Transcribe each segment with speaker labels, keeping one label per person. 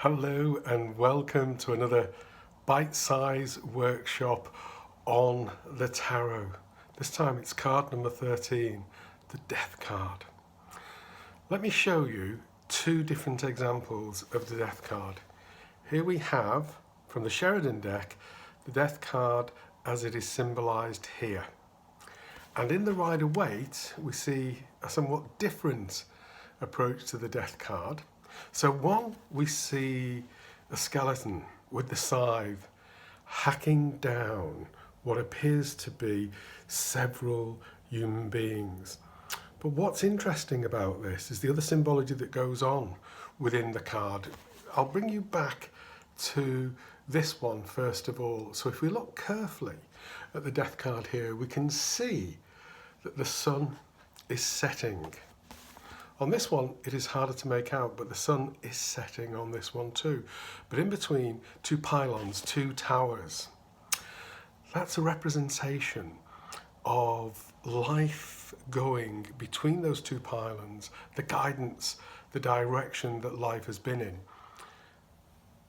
Speaker 1: Hello and welcome to another bite-size workshop on the tarot. This time it's card number 13, the Death card. Let me show you two different examples of the Death card. Here we have, from the Sheridan deck, the Death card as it is symbolised here. And in the Rider-Waite, we see a somewhat different approach to the Death card. So one, we see a skeleton with the scythe hacking down what appears to be several human beings. But what's interesting about this is the other symbology that goes on within the card. I'll bring you back to this one first of all. So if we look carefully at the Death card here, we can see that the sun is setting. On this one, it is harder to make out, but the sun is setting on this one too. But in between, two pylons, two towers. That's a representation of life going between those two pylons, the guidance, the direction that life has been in.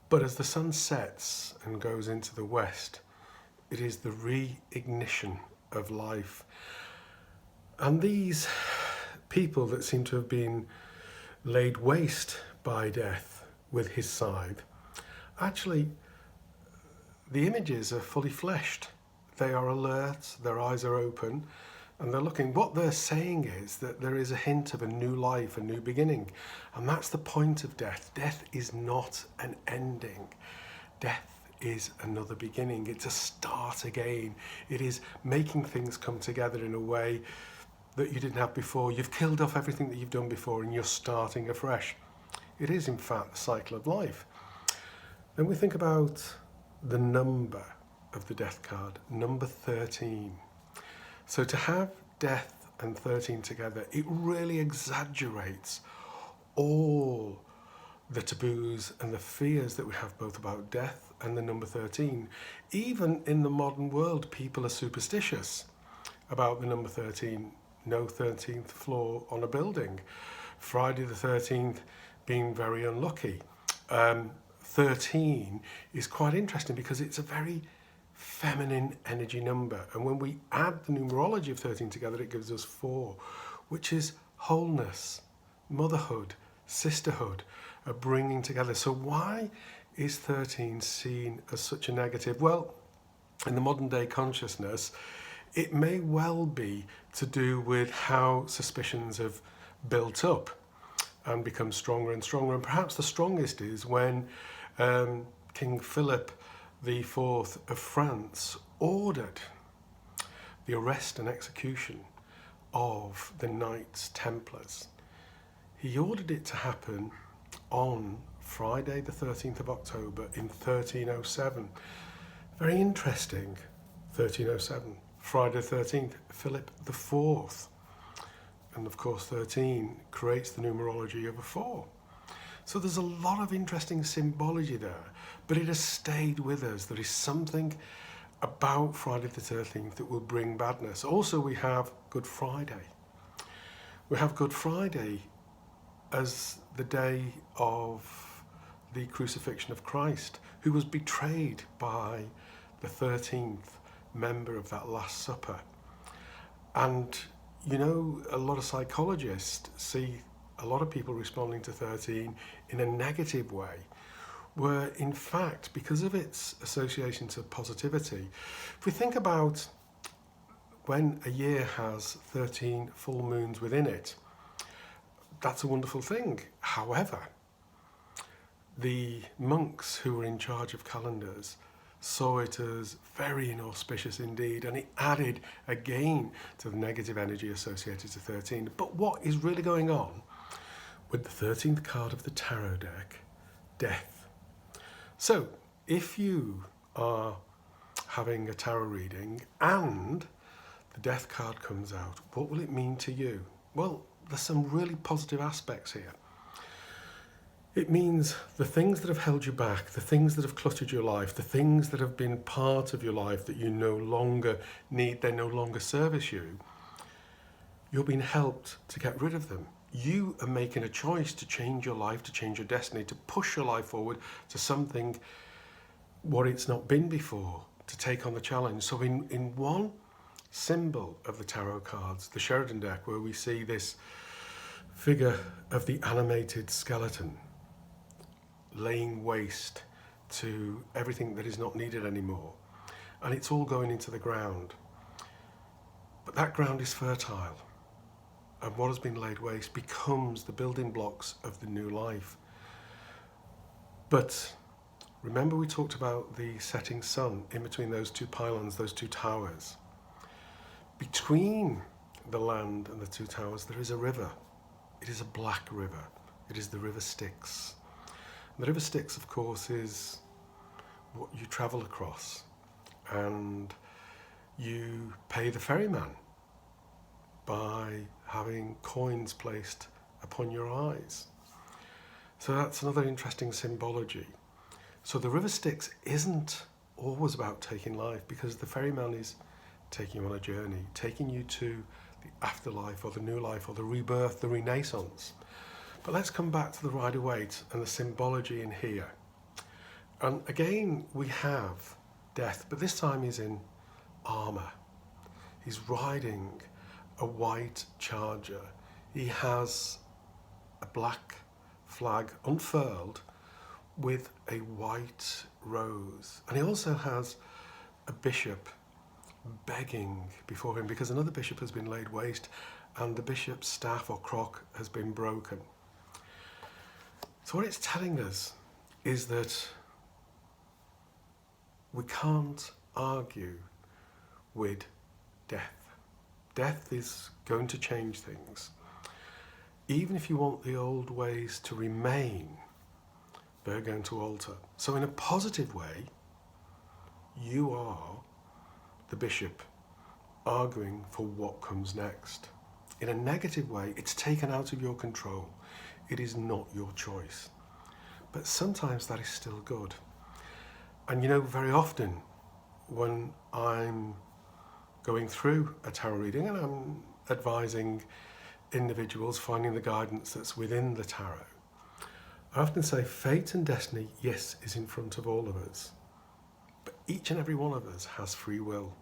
Speaker 1: But as the sun sets and goes into the west, it is the reignition of life. And these people that seem to have been laid waste by death with his scythe, actually the images are fully fleshed. They are alert, their eyes are open, and they're looking. What they're saying is that there is a hint of a new life, a new beginning. And that's the point of death. Death is not an ending. Death is another beginning. It's a start again. It is making things come together in a way that you didn't have before. You've killed off everything that you've done before and you're starting afresh. It is in fact the cycle of life. Then we think about the number of the Death card, number 13. So to have death and 13 together, it really exaggerates all the taboos and the fears that we have both about death and the number 13. Even in the modern world, people are superstitious about the number 13. No 13th floor on a building. Friday the 13th being very unlucky. 13 is quite interesting because it's a very feminine energy number. And when we add the numerology of 13 together, it gives us 4, which is wholeness, motherhood, sisterhood, a bringing together. So why is 13 seen as such a negative? Well, in the modern day consciousness, it may well be to do with how suspicions have built up and become stronger and stronger. And perhaps the strongest is when King Philip IV of France ordered the arrest and execution of the Knights Templars. He ordered it to happen on Friday the 13th of October in 1307. Very interesting, 1307. Friday the 13th, Philip IV. And of course 13 creates the numerology of a 4. So there's a lot of interesting symbology there, but it has stayed with us. There is something about Friday the 13th that will bring badness. Also we have Good Friday. We have Good Friday as the day of the crucifixion of Christ, who was betrayed by the 13th member of that Last Supper. And you know, a lot of psychologists see a lot of people responding to 13 in a negative way, where in fact, because of its association to positivity, if we think about when a year has 13 full moons within it, that's a wonderful thing. However, the monks who were in charge of calendars saw it as very inauspicious indeed, and it added again to the negative energy associated to 13. But what is really going on with the 13th card of the tarot deck? Death. So if you are having a tarot reading and the Death card comes out, what will it mean to you? Well, there's some really positive aspects here. It means the things that have held you back, the things that have cluttered your life, the things that have been part of your life that you no longer need, they no longer service you, you're being helped to get rid of them. you are making a choice to change your life, to change your destiny, to push your life forward to something what it's not been before, to take on the challenge. So in one symbol of the tarot cards, the Sheridan deck, where we see this figure of the animated skeleton laying waste to everything that is not needed anymore, and it's all going into the ground. But that ground is fertile, and what has been laid waste becomes the building blocks of the new life. But remember, we talked about the setting sun in between those two pylons, those two towers. Between the land and the two towers, there is a river. It is a black river. It is the River Styx. And the River Styx, of course, is what you travel across, and you pay the ferryman by having coins placed upon your eyes. So that's another interesting symbology. So the River Styx isn't always about taking life, because the ferryman is taking you on a journey, taking you to the afterlife or the new life or the rebirth, the renaissance. But let's come back to the Rider-Waite and the symbology in here. And again, we have Death, but this time he's in armour. He's riding a white charger. He has a black flag unfurled with a white rose. And he also has a bishop begging before him, because another bishop has been laid waste and the bishop's staff or crock has been broken. So what it's telling us is that we can't argue with death. Death is going to change things. Even if you want the old ways to remain, they're going to alter. So in a positive way, you are the bishop arguing for what comes next. In a negative way, it's taken out of your control. It is not your choice. But sometimes that is still good. And you know, very often when I'm going through a tarot reading and I'm advising individuals finding the guidance that's within the tarot, I often say fate and destiny, yes, is in front of all of us. But each and every one of us has free will.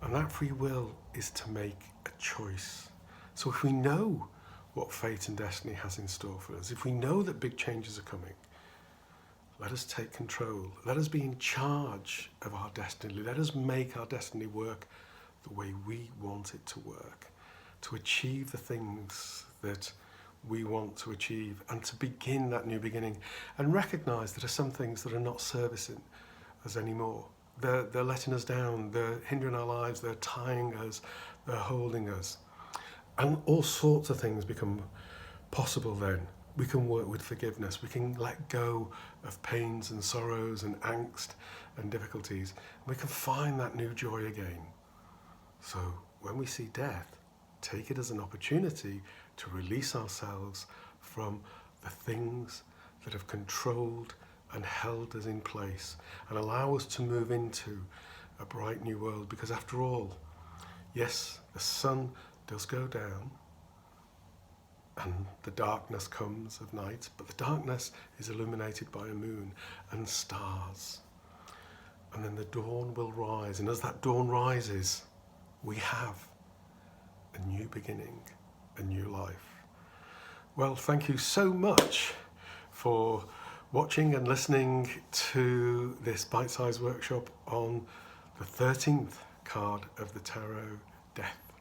Speaker 1: And that free will is to make a choice. So if we know what fate and destiny has in store for us, if we know that big changes are coming, let us take control. Let us be in charge of our destiny. Let us make our destiny work the way we want it to work, to achieve the things that we want to achieve, and to begin that new beginning, and recognise that there are some things that are not servicing us anymore. They're letting us down, they're hindering our lives, they're tying us, they're holding us. And all sorts of things become possible then. We can work with forgiveness, we can let go of pains and sorrows and angst and difficulties. We can find that new joy again. So when we see death, take it as an opportunity to release ourselves from the things that have controlled and held us in place, and allow us to move into a bright new world. Because after all, yes, the sun does go down and the darkness comes of night, but the darkness is illuminated by a moon and stars. And then the dawn will rise, and as that dawn rises, we have a new beginning, a new life. Well, thank you so much for watching and listening to this bite-sized workshop on the 13th card of the Tarot, Death.